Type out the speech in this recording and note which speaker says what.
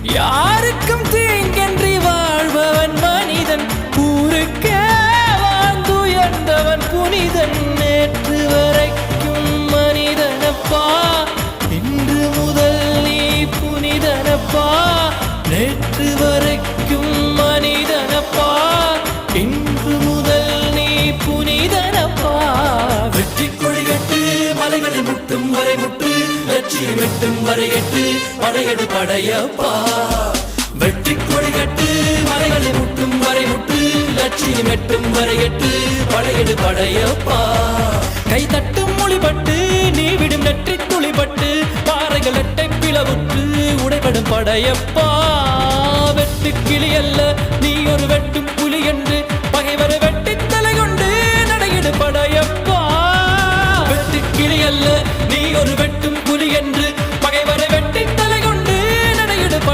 Speaker 1: யாருக்கும் தீங்கன்றி வாழ்பவன் மனிதன், ஊருக்கே வாழ்ந்துயர்ந்தவன் புனிதன். நேற்று வரைக்கும் மனிதனப்பா, இன்று முதல் நீ புனிதனப்பா. நேற்று வரைக்கும் மனிதனப்பா, இன்று முதல் நீ புனிதனப்பா. வெற்றி கொடிகட்டு மலைகளை முட்டும் வரை முட்டு, லட்சியம் எட்டும் வரை எட்டு, படையெடு படையப்பா. வெற்றி கொடிகட்டு மலைகளை முட்டும் வரை முட்டு, லட்சியம் எட்டும் வரை எட்டு, படையெடு படையப்பா. கை தட்டும் மொழிபட்டு நீ விடும் நெற்றி துளிபட்டு, பாறைகள் எட்டை பிளவுற்று உடைபடும் படையப்பா. வெட்டு கிளி அல்ல நீ ஒரு வெட்டும்